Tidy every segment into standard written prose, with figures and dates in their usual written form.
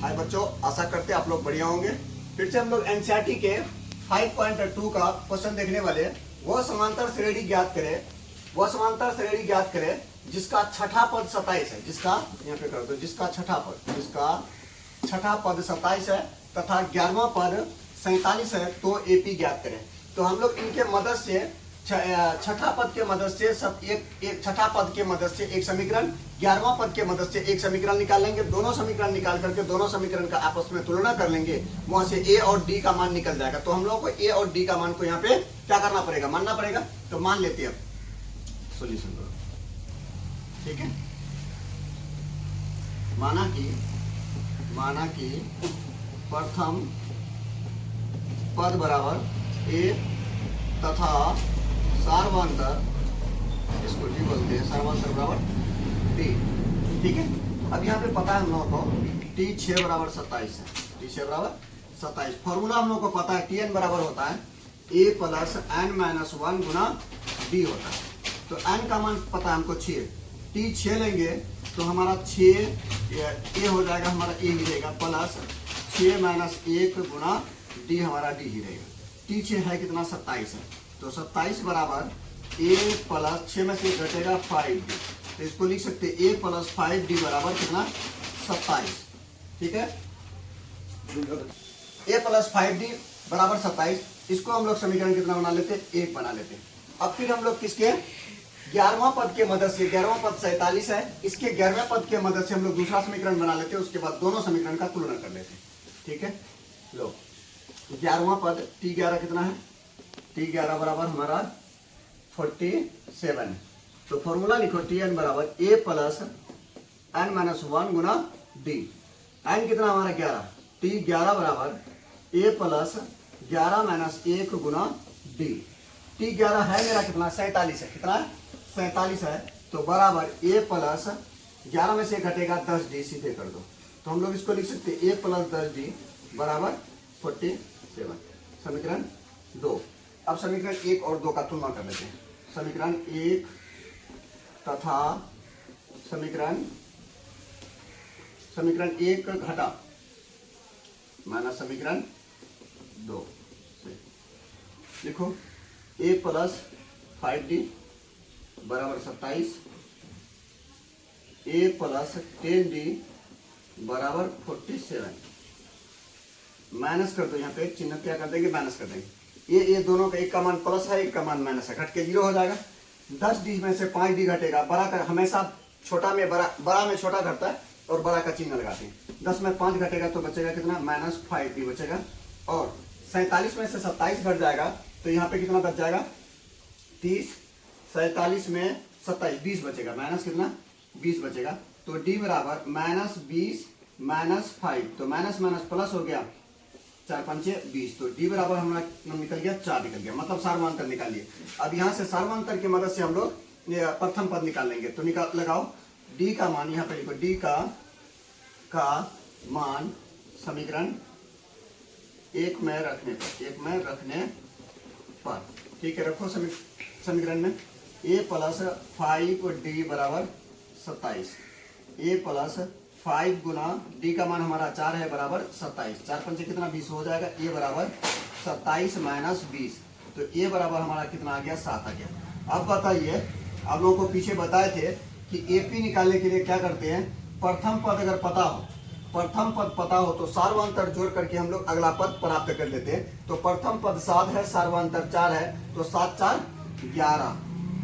हाय बच्चों, आशा करते हैं आप लोग बढ़िया होंगे। फिर से हम लोग एनसीईआरटी के 5.2 का क्वेश्चन देखने वाले हैं। वह समांतर श्रेणी ज्ञात करें जिसका छठा पद 27 है। जिसका यहाँ पे कर दो, जिसका छठा पद 27 है तथा 11वां पद 47 है तो एपी ज्ञात करें। तो हम लोग इनके मदद से छठा पद के मदद से छठा पद के मदद से एक समीकरण, 11वां पद के मदद से एक समीकरण निकाल लेंगे। दोनों समीकरण निकाल करके दोनों समीकरण का आपस में तुलना कर लेंगे, वहां से ए और डी का मान निकल जाएगा। तो हम लोगों को ए और डी का मान को यहाँ पे क्या करना पड़ेगा, मानना पड़ेगा। तो मान लेते हैं, सोल्यूशन करो, ठीक है। माना कि प्रथम पद बराबर ए तथा सार्वंतर, इसको डी बोलते हैं, सार्वंतर बराबर टी, ठीक है। अब यहाँ पे पता है हम लोगों को टी 6 बराबर 27 है। टी 6 बराबर 27। फॉर्मूला हम लोग को पता है, टी एन बराबर होता है ए प्लस एन माइनस 1 गुना डी होता है। तो एन का मान पता है हमको 6। टी 6 लेंगे तो हमारा 6 ए हो जाएगा, हमारा ए ही रहेगा, प्लस 6 माइनस 1 गुना डी, हमारा डी ही रहेगा। टी 6 है कितना, 27 है। तो 27 बराबर ए प्लस 6 में से घटेगा 5d, तो इसको लिख सकते हैं ए प्लस 5d बराबर कितना, 27, ठीक है। ए प्लस 5d बराबर 27। इसको हम लोग समीकरण कितना बना लेते हैं, 1 बना लेते हैं। अब फिर हम लोग किसके 11वां पद के मदद से, 11वां पद 47 है, इसके 11वें पद के मदद से हम लोग दूसरा समीकरण बना लेते हैं। उसके बाद दोनों समीकरण का तुलना कर लेते हैं, ठीक है। लो 11वां पद टी 11 कितना है, टी 11 बराबर हमारा 47 है। तो फॉर्मूला लिखो टी एन बराबर ए प्लस एन माइनस 1 गुना डी। एन कितना हमारा 11, टी 11 बराबर ए प्लस 11 माइनस 1 गुना डी। टी 11 है मेरा कितना, 47 है। कितना है, 47 है। तो बराबर ए प्लस 11 में से घटेगा 10 डी, सीधे कर दो। तो हम लोग इसको लिख सकते हैं ए प्लस 10 डी बराबर 47, समीकरण 2। अब समीकरण 1 और 2 का तुलना कर लेते हैं। समीकरण 1 तथा समीकरण 1 घटा माइनस समीकरण 2 से लिखो ए प्लस 5d बराबर 27, ए प्लस 10d बराबर 47। माइनस कर दो, यहाँ पे चिन्ह क्या कर देंगे, माइनस कर देंगे। ये दोनों का, एक का मान प्लस है, एक का मान माइनस है, घट के 0 हो जाएगा। 10d में से 5d घटेगा। बड़ा कर हमेशा छोटा में बड़ा में छोटा घटता है और बड़ा का चिन्ह लगाते हैं। 10 में 5 घटेगा तो बचेगा कितना, माइनस 5d बचेगा। और 47 में से 27 घट जाएगा तो यहाँ पे कितना बच जाएगा, 30। 47 में 27, 20 बचेगा, माइनस कितना, 20 बचेगा। तो d बराबर माइनस 20 माइनस 5, तो माइनस माइनस प्लस हो गया, 4 पंचे 20। तो d बराबर हमारा निकल गया 4 निकल गया, मतलब सार्वंतर निकालिए। अब यहाँ से सार्वंतर की मदद से हम लोग प्रथम पद निकाल लेंगे। तो निकाल लगाओ d का मान, यहाँ पे लिखो d का मान समीकरण 1 में रखने पर, ठीक है। रखो समीकरण में a प्लस 5d बराबर 27, a प्लस 5 गुना d का मान हमारा 4 है बराबर 27, 4 पंचे कितना, 20 हो जाएगा। a बराबर 27 माइनस 20, तो a बराबर हमारा कितना आ गया, 7 आ गया। अब बताइए, आप लोगों को पीछे बताए थे कि एपी निकालने के लिए क्या करते हैं, प्रथम पद अगर पता हो तो सार्वंतर जोड़ करके हम लोग अगला पद प्राप्त कर लेते हैं। तो प्रथम पद 7 है, सार्वंतर 4 है, तो 7 4 11,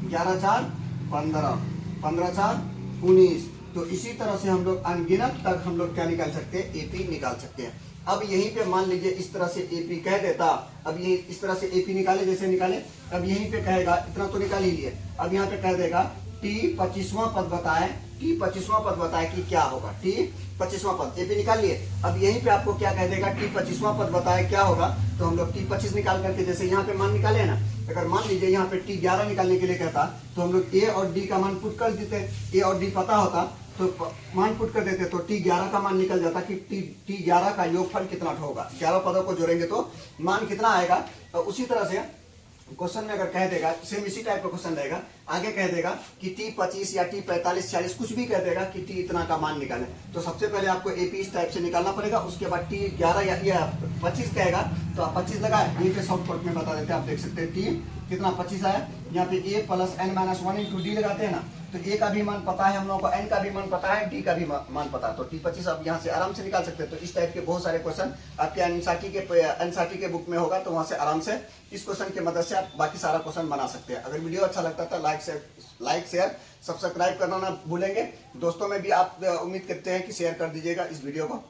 11 4 15, 15 4 19। तो इसी तरह से हम लोग अनगिनत तक हम लोग क्या निकाल सकते हैं, एपी निकाल सकते हैं। अब यहीं पे मान लीजिए इस तरह से एपी कह देता, अब ये इस तरह से एपी निकाले, जैसे निकाले। अब यहीं पे कहेगा, इतना तो निकाल ही लिए, अब यहाँ पे कह देगा टी 25वां पद बताए, टी 25वां पद बताए कि क्या होगा, टी 25वां पद, एपी निकाल लिए। अब यहीं पे आपको क्या कह देगा, टी 25वां पद बताए क्या होगा। तो हम लोग टी 25 निकाल करके, जैसे यहाँ पे मान निकाले ना, अगर मान लीजिए यहाँ पे टी 11 निकालने के लिए कहता तो हम लोग ए और डी का मान पुट कर देते। ए और डी पता होता तो मान पुट कर देते, तो टी 11 का मान निकल जाता कि टी 11 का योगफल कितना होगा। 11 पदों को जोड़ेंगे तो मान कितना आएगा। तो उसी तरह से क्वेश्चन में अगर कह देगा, सेम इसी टाइप का क्वेश्चन रहेगा, आगे कह देगा कि टी 25 या टी 45 40 कुछ भी कह देगा कि टी इतना का मान निकालें। तो सबसे पहले आपको एपी इस टाइप से निकालना पड़ेगा, उसके बाद टी 11 या 25 कहेगा तो आप 25 लगाए, ये पे शॉर्टकट में बता देते हैं। आप देख सकते हैं टी कितना 25 आया, यहाँ पे A plus N minus 1 into D लगाते हैं ना, तो ए का भी मान पता है हम लोगों को, एन का भी मान पता है, डी का भी मान पता है, तो टी 25 आप यहाँ से आराम से निकाल सकते हैं। तो इस टाइप के बहुत सारे क्वेश्चन आपके एनसीईआरटी के बुक में होगा, तो वहाँ से आराम से इस क्वेश्चन की मदद से आप बाकी सारा क्वेश्चन बना सकते हैं। अगर वीडियो अच्छा लगता है तो लाइक शेयर सब्सक्राइब करना ना भूलेंगे। दोस्तों में भी आप उम्मीद करते हैं कि शेयर कर दीजिएगा इस वीडियो को।